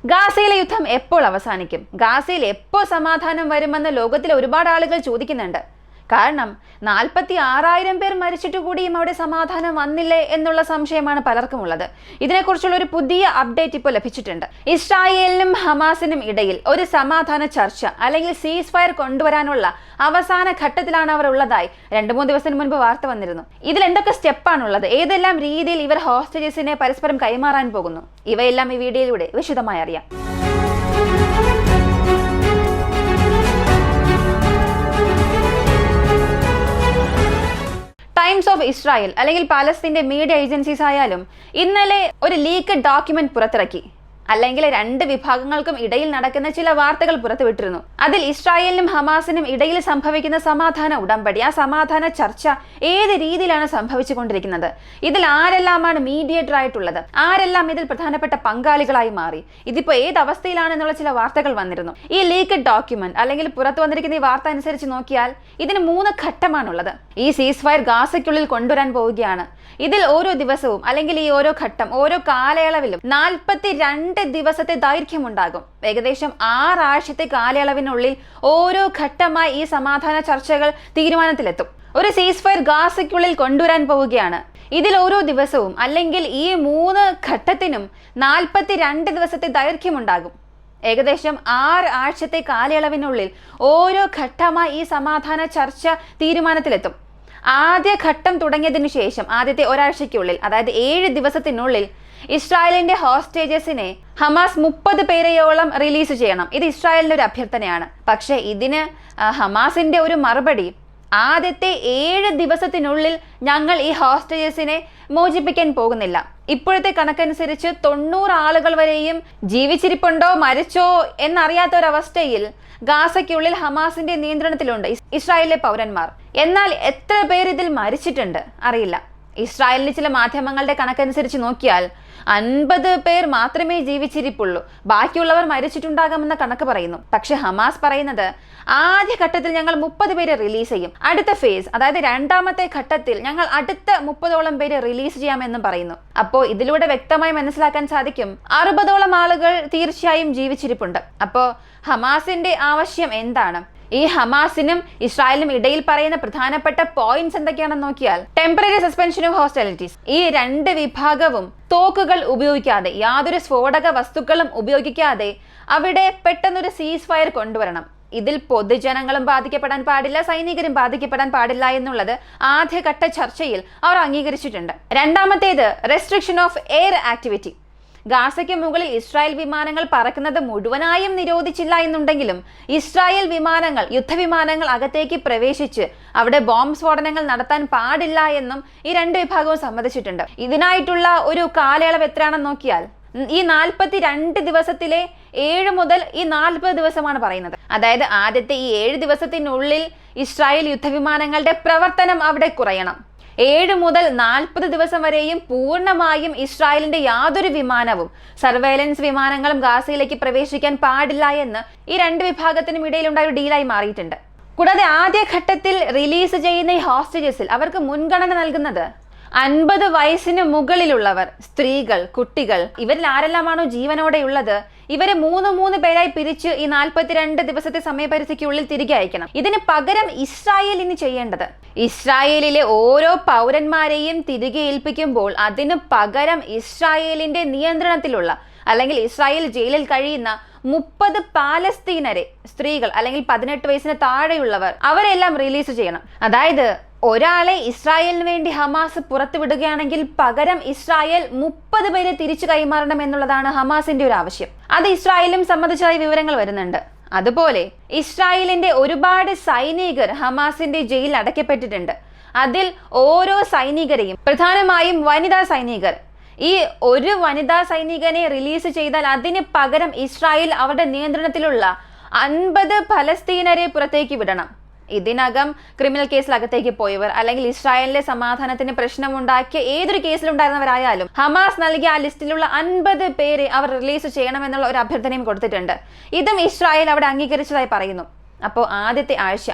ഗാസയിലെ യുദ്ധം എപ്പോൾ അവസാനിക്കും? ഗാസയിൽ എപ്പോൾ സമാധാനം വരുമെന്ന് ലോകത്തിലെ ഒരുപാട് ആളുകൾ ചോദിക്കുന്നുണ്ട്. കാരണം 46,000 പേർ മരിച്ചിട്ട് കൂടിയും അവിടെ സമാധാനം വന്നില്ലേ എന്നുള്ള സംശയമാണ് പലർക്കും ഉള്ളത്. ഇതിനെക്കുറിച്ചുള്ള ഒരു പുതിയ അപ്ഡേറ്റ് ഇപ്പോൾ ലഭിച്ചിട്ടുണ്ട്. ഇസ്രായേലിനും ഹമാസിനും ഇടയിൽ ഒരു സമാധാന ചർച്ച അല്ലെങ്കിൽ സീസ് ഫയർ കൊണ്ടുവരാനുള്ള അവസാന ഘട്ടത്തിലാണ് അവർ ഉള്ളതായി 2-3 ദിവസത്തിന് മുൻപ് വാർത്ത വന്നിരുന്നു. ഇതിൽ എന്തൊക്കെ സ്റ്റെപ്പാണുള്ളത്, ഏതെല്ലാം രീതിയിൽ ഇവർ ഹോസ്റ്റേജസിനെ പരസ്പരം കൈമാറാൻ പോകുന്നു, ഇവയെല്ലാം ഈ വീഡിയോയിലൂടെ വിശദമായി അറിയാം. ടൈംസ് ഓഫ് ഇസ്രായേൽ അല്ലെങ്കിൽ പാലസ്തീന്റെ മീഡിയ ഏജൻസീസ് ആയാലും ഇന്നലെ ഒരു ലീക്ക് ഡോക്യുമെന്റ് പുറത്തിറക്കി. അല്ലെങ്കിൽ 2 വിഭാഗങ്ങൾക്കും ഇടയിൽ നടക്കുന്ന ചില വാർത്തകൾ പുറത്തുവിട്ടിരുന്നു. അതിൽ ഇസ്രായേലിനും ഹമാസിനും ഇടയിൽ സംഭവിക്കുന്ന സമാധാന ഉടമ്പടി, ആ സമാധാന ചർച്ച ഏത് രീതിയിലാണ് സംഭവിച്ചുകൊണ്ടിരിക്കുന്നത്, ഇതിൽ ആരെല്ലാമാണ് മീഡിയേറ്റർ ആയിട്ടുള്ളത്, ആരെല്ലാം ഇതിൽ പ്രധാനപ്പെട്ട പങ്കാളികളായി മാറി, ഇതിപ്പോ ഏത് അവസ്ഥയിലാണെന്നുള്ള ചില വാർത്തകൾ വന്നിരുന്നു. ഈ ലീക്ക് ഡോക്യുമെന്റ് അല്ലെങ്കിൽ പുറത്തു വന്നിരിക്കുന്ന ഈ വാർത്ത അനുസരിച്ച് നോക്കിയാൽ ഇതിന് 3 ഘട്ടമാണുള്ളത്. ഈ സീസ് ഫയർ ഗാസയ്ക്കുള്ളിൽ കൊണ്ടുവരാൻ പോവുകയാണ്. ഇതിൽ ഓരോ ദിവസവും അല്ലെങ്കിൽ ഈ ഓരോ ഘട്ടം ഓരോ കാലയളവിലും 42 ദിവസത്തെ ദൈർഘ്യമുണ്ടാകും. ഏകദേശം 6 ആഴ്ചത്തെ കാലയളവിനുള്ളിൽ ഓരോ ഘട്ടമായി ഈ സമാധാന ചർച്ചകൾ തീരുമാനത്തിലെത്തും. ഒരു സീസ് ഫയർ ഗാസയ്ക്കുള്ളിൽ കൊണ്ടുവരാൻ പോവുകയാണ്. ഇതിൽ ഓരോ ദിവസവും അല്ലെങ്കിൽ ഈ 3 ഘട്ടത്തിനും 42 ദിവസത്തെ ദൈർഘ്യമുണ്ടാകും. ഏകദേശം 6 ആഴ്ചത്തെ കാലയളവിനുള്ളിൽ ഓരോ ഘട്ടമായി ഈ സമാധാന ചർച്ച തീരുമാനത്തിലെത്തും. ആദ്യ ഘട്ടം തുടങ്ങിയതിനു ശേഷം ആദ്യത്തെ ഒരാഴ്ചയ്ക്കുള്ളിൽ, അതായത് 7 ദിവസത്തിനുള്ളിൽ ഇസ്രായേലിന്റെ ഹോസ്റ്റേജസിനെ ഹമാസ് 30 പേരെയോളം റിലീസ് ചെയ്യണം. ഇത് ഇസ്രായേലിന്റെ ഒരു അഭ്യർത്ഥനയാണ്. പക്ഷെ ഇതിന് ഹമാസിന്റെ ഒരു മറുപടി, ആദ്യത്തെ 7 ദിവസത്തിനുള്ളിൽ ഞങ്ങൾ ഈ ഹോസ്റ്റേജസിനെ മോചിപ്പിക്കാൻ പോകുന്നില്ല. ഇപ്പോഴത്തെ കണക്കനുസരിച്ച് 90 ആളുകൾ വരെയും ജീവിച്ചിരിപ്പുണ്ടോ മരിച്ചോ എന്നറിയാത്ത ഒരവസ്ഥയിൽ ഗാസയ്ക്കുള്ളിൽ ഹമാസിന്റെ നിയന്ത്രണത്തിലുണ്ട് ഇസ്രായേലിലെ പൗരന്മാർ. എന്നാൽ എത്ര പേർ ഇതിൽ മരിച്ചിട്ടുണ്ട് അറിയില്ല. ഇസ്രായേലിലെ ചില മാധ്യമങ്ങളുടെ കണക്കനുസരിച്ച് നോക്കിയാൽ 50 പേർ മാത്രമേ ജീവിച്ചിരിപ്പുള്ളൂ, ബാക്കിയുള്ളവർ മരിച്ചിട്ടുണ്ടാകാമെന്ന കണക്ക് പറയുന്നു. പക്ഷെ ഹമാസ് പറയുന്നത് ആദ്യ ഘട്ടത്തിൽ ഞങ്ങൾ 30 പേരെ റിലീസ് ചെയ്യും, അടുത്ത ഫേസ് അതായത് 2ാമത്തെ ഘട്ടത്തിൽ ഞങ്ങൾ അടുത്ത 30ഓളം പേരെ റിലീസ് ചെയ്യാമെന്നും പറയുന്നു. അപ്പോൾ ഇതിലൂടെ വ്യക്തമായി മനസ്സിലാക്കാൻ സാധിക്കും 60ഓളം ആളുകൾ തീർച്ചയായും ജീവിച്ചിരിപ്പുണ്ട്. അപ്പോൾ ഹമാസിന്റെ ആവശ്യം എന്താണ്? ഈ ഹമാസിനും ഇസ്രായേലിനും ഇടയിൽ പറയുന്ന പ്രധാനപ്പെട്ട പോയിന്റ്സ് എന്തൊക്കെയാണെന്ന് നോക്കിയാൽ, ടെമ്പററി സസ്പെൻഷൻ ഓഫ് ഹോസ്റ്റിലിറ്റീസ്. ഈ 2 വിഭാഗവും തോക്കുകൾ ഉപയോഗിക്കാതെ, യാതൊരു സ്ഫോടക വസ്തുക്കളും ഉപയോഗിക്കാതെ അവിടെ പെട്ടെന്നൊരു സീസ് ഫയർ കൊണ്ടുവരണം. ഇതിൽ പൊതുജനങ്ങളും ബാധിക്കപ്പെടാൻ പാടില്ല, സൈനികരും ബാധിക്കപ്പെടാൻ പാടില്ല എന്നുള്ളത് ആദ്യഘട്ട ചർച്ചയിൽ അവർ അംഗീകരിച്ചിട്ടുണ്ട്. 2ാമത്തേത് റെസ്ട്രിക്ഷൻ ഓഫ് എയർ ആക്ടിവിറ്റി. ഗാസയ്ക്ക് മുകളിൽ ഇസ്രായേൽ വിമാനങ്ങൾ പറക്കുന്നത് മുഴുവനായും നിരോധിച്ചില്ല എന്നുണ്ടെങ്കിലും ഇസ്രായേൽ വിമാനങ്ങൾ, യുദ്ധവിമാനങ്ങൾ അകത്തേക്ക് പ്രവേശിച്ച് അവിടെ ബോംബ് സ്ഫോടനങ്ങൾ നടത്താൻ പാടില്ല എന്നും ഈ 2 വിഭാഗവും സമ്മതിച്ചിട്ടുണ്ട്. ഇതിനായിട്ടുള്ള ഒരു കാലയളവ് എത്രയാണെന്ന് നോക്കിയാൽ ഈ 42 ദിവസത്തിലെ 7 മുതൽ ഈ 40 ദിവസമാണ് പറയുന്നത്. അതായത് ആദ്യത്തെ ഈ 7 ദിവസത്തിനുള്ളിൽ ഇസ്രായേൽ യുദ്ധവിമാനങ്ങളുടെ പ്രവർത്തനം അവിടെ കുറയണം. 7 മുതൽ 40 ദിവസം വരെയും പൂർണ്ണമായും ഇസ്രായേലിന്റെ യാതൊരു വിമാനവും, സർവൈലൻസ് വിമാനങ്ങളും ഗാസയിലേക്ക് പ്രവേശിക്കാൻ പാടില്ല എന്ന് ഈ 2 വിഭാഗത്തിനും ഇടയിലുണ്ടായ ഒരു ഡീലായി മാറിയിട്ടുണ്ട്. കൂടാതെ ആദ്യ ഘട്ടത്തിൽ റിലീസ് ചെയ്യുന്ന ഈ ഹോസ്റ്റേജസിൽ അവർക്ക് മുൻഗണന നൽകുന്നത് 50 വയസ്സിന് മുകളിലുള്ളവർ, സ്ത്രീകൾ, കുട്ടികൾ, ഇവരിൽ ആരെല്ലാമാണോ ജീവനോടെയുള്ളത് ഇവരെ 3 പേരായി പിരിച്ച് ഈ 42 ദിവസത്തെ സമയപരിധിക്കുള്ളിൽ തിരികെ അയക്കണം. ഇതിന് പകരം ഇസ്രായേൽ ഇനി ചെയ്യേണ്ടത്, ഇസ്രായേലിലെ ഓരോ പൗരന്മാരെയും തിരികെ ഏൽപ്പിക്കുമ്പോൾ അതിന് പകരം ഇസ്രായേലിന്റെ നിയന്ത്രണത്തിലുള്ള അല്ലെങ്കിൽ ഇസ്രായേൽ ജയിലിൽ കഴിയുന്ന 30 പാലസ്തീനരെ, സ്ത്രീകൾ അല്ലെങ്കിൽ 18 വയസ്സിന് താഴെയുള്ളവർ, അവരെല്ലാം റിലീസ് ചെയ്യണം. അതായത് ഒരാളെ ഇസ്രായേലിന് വേണ്ടി ഹമാസ് പുറത്തുവിടുകയാണെങ്കിൽ പകരം ഇസ്രായേൽ 30 പേരെ തിരിച്ചു കൈമാറണം എന്നുള്ളതാണ് ഹമാസിന്റെ ഒരു ആവശ്യം. അത് ഇസ്രായേലും സമ്മതിച്ചതായി വിവരങ്ങൾ വരുന്നുണ്ട്. അതുപോലെ ഇസ്രായേലിന്റെ ഒരുപാട് സൈനികർ ഹമാസിന്റെ ജയിലിൽ അടയ്ക്കപ്പെട്ടിട്ടുണ്ട്. അതിൽ ഓരോ സൈനികരെയും, പ്രധാനമായും വനിതാ സൈനികർ, ഈ ഒരു വനിതാ സൈനികനെ റിലീസ് ചെയ്താൽ അതിന് പകരം ഇസ്രായേൽ അവരുടെ നിയന്ത്രണത്തിലുള്ള 50 ഫലസ്തീനരെ പുറത്തേക്ക് വിടണം. ഇതിനകം ക്രിമിനൽ കേസിൽ അകത്തേക്ക് പോയവർ അല്ലെങ്കിൽ ഇസ്രായേലിലെ സമാധാനത്തിന് പ്രശ്നമുണ്ടാക്കിയ ഏതൊരു കേസിലുണ്ടായിരുന്നവരായാലും ഹമാസ് നൽകിയ ആ ലിസ്റ്റിലുള്ള 50 പേരെ അവർ റിലീസ് ചെയ്യണമെന്നുള്ള ഒരു അഭ്യർത്ഥനയും കൊടുത്തിട്ടുണ്ട്. ഇതും ഇസ്രായേൽ അവിടെ അംഗീകരിച്ചതായി പറയുന്നു. അപ്പോൾ ആദ്യത്തെ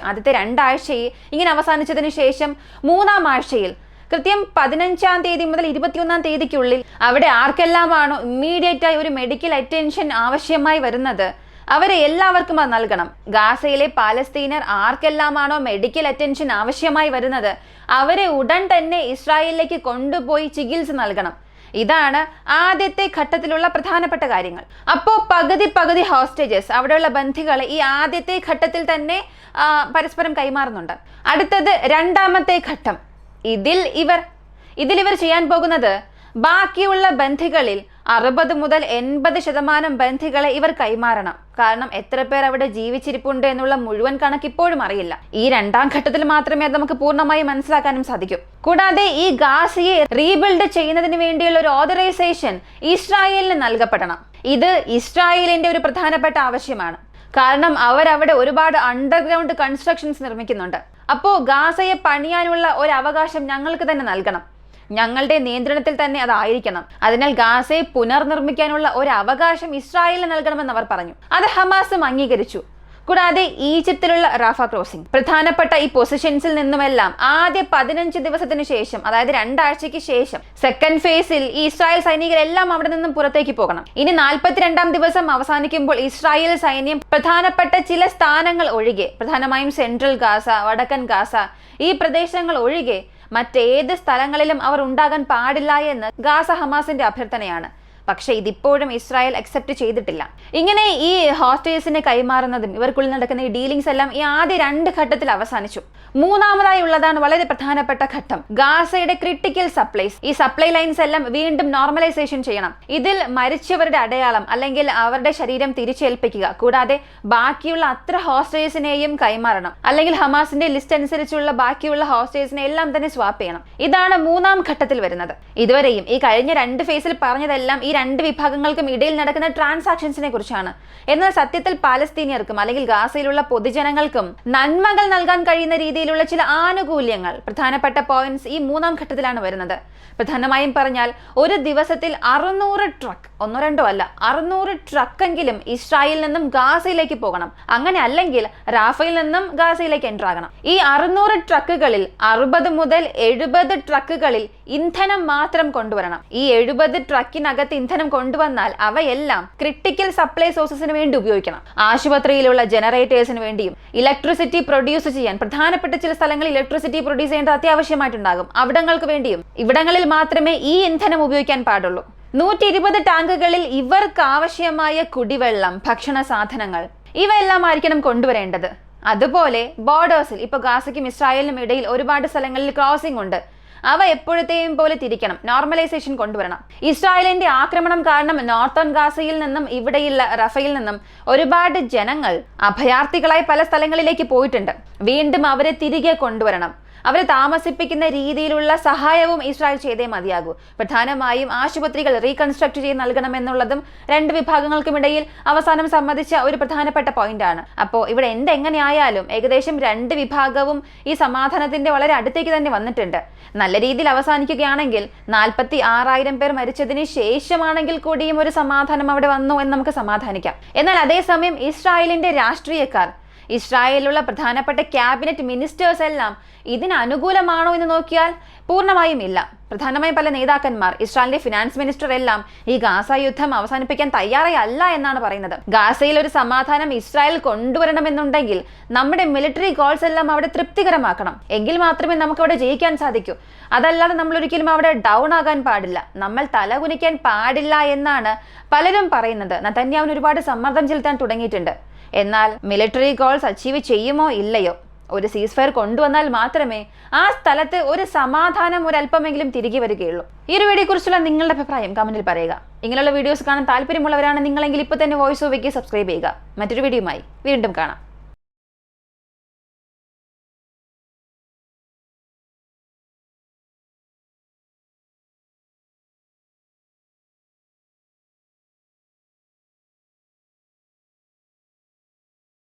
2 ആഴ്ച ഇങ്ങനെ അവസാനിച്ചതിന് ശേഷം 3-ാം ആഴ്ചയിൽ കൃത്യം 15-ാം തീയതി മുതൽ 21-ാം തീയതിക്കുള്ളിൽ അവിടെ ആർക്കെല്ലാമാണോ ഇമ്മീഡിയറ്റ് ആയി ഒരു മെഡിക്കൽ അറ്റൻഷൻ ആവശ്യമായി വരുന്നത് അവരെ എല്ലാവർക്കും അത് നൽകണം. ഗാസയിലെ പാലസ്തീനർ ആർക്കെല്ലാമാണോ മെഡിക്കൽ അറ്റൻഷൻ ആവശ്യമായി വരുന്നത് അവരെ ഉടൻ തന്നെ ഇസ്രായേലിലേക്ക് കൊണ്ടുപോയി ചികിത്സ നൽകണം. ഇതാണ് ആദ്യത്തെ ഘട്ടത്തിലുള്ള പ്രധാനപ്പെട്ട കാര്യങ്ങൾ. അപ്പോൾ പകുതി ഹോസ്റ്റേജസ്, അവിടെയുള്ള ബന്ധികളെ ഈ ആദ്യത്തെ ഘട്ടത്തിൽ തന്നെ പരസ്പരം കൈമാറുന്നുണ്ട്. അടുത്തത് രണ്ടാമത്തെ ഘട്ടം. ഇതിൽ ഇവർ ചെയ്യാൻ പോകുന്നത് ബാക്കിയുള്ള ബന്ധികളിൽ 60 മുതൽ 80% ബന്ധികളെ ഇവർ കൈമാറണം. കാരണം എത്ര പേർ അവിടെ ജീവിച്ചിരിപ്പുണ്ട് എന്നുള്ള മുഴുവൻ കണക്ക് ഇപ്പോഴും അറിയില്ല. ഈ രണ്ടാം ഘട്ടത്തിൽ മാത്രമേ അത് നമുക്ക് പൂർണ്ണമായി മനസ്സിലാക്കാനും സാധിക്കൂ. കൂടാതെ ഈ ഗാസയെ റീബിൽഡ് ചെയ്യുന്നതിന് വേണ്ടിയുള്ള ഒരു ഓതറൈസേഷൻ ഇസ്രായേലിന് നൽകപ്പെടണം. ഇത് ഇസ്രായേലിന്റെ ഒരു പ്രധാനപ്പെട്ട ആവശ്യമാണ്. കാരണം അവരവിടെ ഒരുപാട് അണ്ടർഗ്രൗണ്ട് കൺസ്ട്രക്ഷൻസ് നിർമ്മിക്കുന്നുണ്ട്. അപ്പോൾ ഗാസയെ പണിയാനുള്ള ഒരു അവകാശം ഞങ്ങൾക്ക് തന്നെ നൽകണം. ഞങ്ങളുടെ നിയന്ത്രണത്തിൽ തന്നെ അതായിരിക്കണം. അതിനാൽ ഗാസയെ പുനർനിർമ്മിക്കാനുള്ള ഒരു അവകാശം ഇസ്രായേലിന് നൽകണമെന്ന് അവർ പറഞ്ഞു. അത് ഹമാസും അംഗീകരിച്ചു. കൂടാതെ ഈജിപ്തിലുള്ള റാഫ ക്രോസിംഗ്, പ്രധാനപ്പെട്ട ഈ പൊസിഷൻസിൽ നിന്നുമെല്ലാം ആദ്യ 15 ദിവസത്തിന് ശേഷം, അതായത് 2 ആഴ്ചയ്ക്ക് ശേഷം സെക്കൻഡ് ഫേസിൽ ഈ ഇസ്രായേൽ സൈനികരെല്ലാം അവിടെ നിന്നും പുറത്തേക്ക് പോകണം. ഇനി 42-ാം ദിവസം അവസാനിക്കുമ്പോൾ ഇസ്രായേൽ സൈന്യം പ്രധാനപ്പെട്ട ചില സ്ഥാനങ്ങൾ ഒഴികെ, പ്രധാനമായും സെൻട്രൽ ഗാസ, വടക്കൻ ഗാസ, ഈ പ്രദേശങ്ങൾ ഒഴികെ മറ്റേത് സ്ഥലങ്ങളിലും അവർ ഉണ്ടാകാൻ പാടില്ല എന്ന് ഗാസ ഹമാസിന്റെ അഭ്യർത്ഥനയാണ്. പക്ഷെ ഇതിപ്പോഴും ഇസ്രായേൽ അക്സെപ്റ്റ് ചെയ്തിട്ടില്ല. ഇങ്ങനെ ഈ ഹോസ്റ്റേഴ്സിനെ കൈമാറുന്നതും ഇവർക്കുള്ളിൽ നടക്കുന്ന ഈ ഡീലിംഗ്സ് എല്ലാം ഈ ആദ്യ 2 ഘട്ടത്തിൽ അവസാനിച്ചു. മൂന്നാമതായി ഉള്ളതാണ് വളരെ പ്രധാനപ്പെട്ട ഘട്ടം. ഗാസയുടെ ക്രിട്ടിക്കൽ സപ്ലൈസ്. ഈ സപ്ലൈ ലൈൻസ് എല്ലാം വീണ്ടും നോർമലൈസേഷൻ ചെയ്യണം. ഇതിൽ മരിച്ചവരുടെ അടയാളം അല്ലെങ്കിൽ അവരുടെ ശരീരം തിരിച്ചേൽപ്പിക്കുക. കൂടാതെ ബാക്കിയുള്ള അത്ര ഹോസ്റ്റേഴ്സിനെയും കൈമാറണം. അല്ലെങ്കിൽ ഹമാസിന്റെ ലിസ്റ്റ് അനുസരിച്ചുള്ള ബാക്കിയുള്ള ഹോസ്റ്റേഴ്സിനെ എല്ലാം തന്നെ സ്വാപ്പ് ചെയ്യണം. ഇതാണ് 3-ാം ഘട്ടത്തിൽ വരുന്നത്. ഇതുവരെയും ഈ കഴിഞ്ഞ 2 ഫേസിൽ പറഞ്ഞതെല്ലാം ഈ 2 വിഭാഗങ്ങൾക്കും ഇടയിൽ നടക്കുന്ന ട്രാൻസാക്ഷൻസിനെ കുറിച്ചാണ്. എന്നാൽ സത്യത്തിൽ പാലസ്തീനിയർക്കും അല്ലെങ്കിൽ ഗാസയിലുള്ള പൊതുജനങ്ങൾക്കും നന്മകൾ നൽകാൻ കഴിയുന്ന രീതിയിലുള്ള ചില ആനുകൂല്യങ്ങൾ, പ്രധാനപ്പെട്ട പോയിന്റ്സ് ഈ 3-ാം ഘട്ടത്തിലാണ് വരുന്നത്. പ്രധാനമായും പറഞ്ഞാൽ ഒരു ദിവസത്തിൽ 600 ട്രക്ക്, 1-2 അല്ല, 600 ട്രക്കെങ്കിലും ഇസ്രായേലിൽ നിന്നും ഗാസയിലേക്ക് പോകണം. അങ്ങനെ അല്ലെങ്കിൽ റാഫയിൽ നിന്നും ഗാസയിലേക്ക് എൻ്റർ ആകണം. ഈ 600 ട്രക്കുകളിൽ 60 മുതൽ 70 ട്രക്കുകളിൽ ഇന്ധനം മാത്രം കൊണ്ടുവരണം. ഈ 70 ട്രക്കിനകത്ത് ഇന്ധനം കൊണ്ടുവന്നാൽ അവയെല്ലാം ക്രിട്ടിക്കൽ സപ്ലൈ സോഴ്സസിന് വേണ്ടി ഉപയോഗിക്കണം. ആശുപത്രിയിലുള്ള ജനറേറ്റേഴ്സിന് വേണ്ടിയും ഇലക്ട്രിസിറ്റി പ്രൊഡ്യൂസ് ചെയ്യാൻ, പ്രധാനപ്പെട്ട ചില സ്ഥലങ്ങളിൽ ഇലക്ട്രിസിറ്റി പ്രൊഡ്യൂസ് ചെയ്യേണ്ടത് അത്യാവശ്യമായിട്ടുണ്ടാകും. അവിടങ്ങൾക്ക് വേണ്ടിയും ഇവിടങ്ങളിൽ മാത്രമേ ഈ ഇന്ധനം ഉപയോഗിക്കാൻ പാടുള്ളൂ. 120 ടാങ്കുകളിൽ ഇവർക്ക് ആവശ്യമായ കുടിവെള്ളം, ഭക്ഷണ സാധനങ്ങൾ ഇവയെല്ലാം ആയിരിക്കണം കൊണ്ടുവരേണ്ടത്. അതുപോലെ ബോർഡേഴ്സിൽ, ഇപ്പൊ ഗാസയ്ക്കും ഇസ്രായേലിനും ഇടയിൽ ഒരുപാട് സ്ഥലങ്ങളിൽ ക്രോസിംഗ് ഉണ്ട്. അവ എപ്പോഴത്തെയും പോലെ തിരിക്കണം. നോർമലൈസേഷൻ കൊണ്ടുവരണം. ഇസ്രായേലിന്റെ ആക്രമണം കാരണം നോർത്തേൺ ഗാസയിൽ നിന്നും ഇവിടെയുള്ള റഫയിൽ നിന്നും ഒരുപാട് ജനങ്ങൾ അഭയാർത്ഥികളായി പല സ്ഥലങ്ങളിലേക്ക് പോയിട്ടുണ്ട്. വീണ്ടും അവരെ തിരികെ കൊണ്ടുവരണം. അവരെ താമസിപ്പിക്കുന്ന രീതിയിലുള്ള സഹായവും ഇസ്രായേൽ ചെയ്തേ മതിയാകൂ. പ്രധാനമായും ആശുപത്രികൾ റീകൺസ്ട്രക്ട് ചെയ്ത് നൽകണമെന്നുള്ളതും 2 വിഭാഗങ്ങൾക്കുമിടയിൽ അവസാനം സമ്മതിച്ച ഒരു പ്രധാനപ്പെട്ട പോയിന്റാണ്. അപ്പോൾ ഇവിടെ എന്തെങ്ങനെയായാലും ഏകദേശം 2 വിഭാഗവും ഈ സമാധാനത്തിന്റെ വളരെ അടുത്തേക്ക് തന്നെ വന്നിട്ടുണ്ട്. നല്ല രീതിയിൽ അവസാനിക്കുകയാണെങ്കിൽ 46,000 പേർ മരിച്ചതിന് ശേഷമാണെങ്കിൽ കൂടിയും ഒരു സമാധാനം അവിടെ വന്നു എന്ന് നമുക്ക് സമാധാനിക്കാം. എന്നാൽ അതേസമയം ഇസ്രായേലിന്റെ രാഷ്ട്രീയക്കാർ, ഇസ്രായേലിലുള്ള പ്രധാനപ്പെട്ട ക്യാബിനറ്റ് മിനിസ്റ്റേഴ്സ് എല്ലാം ഇതിന് അനുകൂലമാണോ എന്ന് നോക്കിയാൽ പൂർണ്ണമായും ഇല്ല. പ്രധാനമായും പല നേതാക്കന്മാർ, ഇസ്രായേലിന്റെ ഫിനാൻസ് മിനിസ്റ്റർ എല്ലാം ഈ ഗാസ യുദ്ധം അവസാനിപ്പിക്കാൻ തയ്യാറല്ല എന്നാണ് പറയുന്നത്. ഗാസയിൽ ഒരു സമാധാനം ഇസ്രായേൽ കൊണ്ടുവരണമെന്നുണ്ടെങ്കിൽ നമ്മുടെ മിലിറ്ററി ഗോൾസ് എല്ലാം അവിടെ തൃപ്തികരമാക്കണം. എങ്കിൽ മാത്രമേ നമുക്ക് അവിടെ ജയിക്കാൻ സാധിക്കൂ. അതല്ലാതെ നമ്മൾ ഒരിക്കലും അവിടെ ഡൗൺ ആകാൻ പാടില്ല, നമ്മൾ തലകുനിക്കാൻ പാടില്ല എന്നാണ് പലരും പറയുന്നത്. നെതന്യാഹുവിന് ഒരുപാട് സമ്മർദ്ദം ചെലുത്താൻ തുടങ്ങിയിട്ടുണ്ട്. എന്നാൽ മിലിറ്ററി ഗോൾസ് അച്ചീവ് ചെയ്യുമോ ഇല്ലയോ, ഒരു സീസ് ഫയർ കൊണ്ടുവന്നാൽ മാത്രമേ ആ സ്ഥലത്ത് ഒരു സമാധാനം ഒരല്പമെങ്കിലും തിരികെ വരികയുള്ളൂ. ഈ ഒരു വീഡിയോയെ കുറിച്ചുള്ള നിങ്ങളുടെ അഭിപ്രായം കമന്റിൽ പറയുക. ഇങ്ങനെയുള്ള വീഡിയോസ് കാണാൻ താല്പര്യമുള്ളവരാണ് നിങ്ങളെങ്കിൽ ഇപ്പോൾ തന്നെ വോയിസ് ഓവയ്ക്ക് സബ്സ്ക്രൈബ് ചെയ്യുക. മറ്റൊരു വീഡിയോയുമായി വീണ്ടും കാണാം.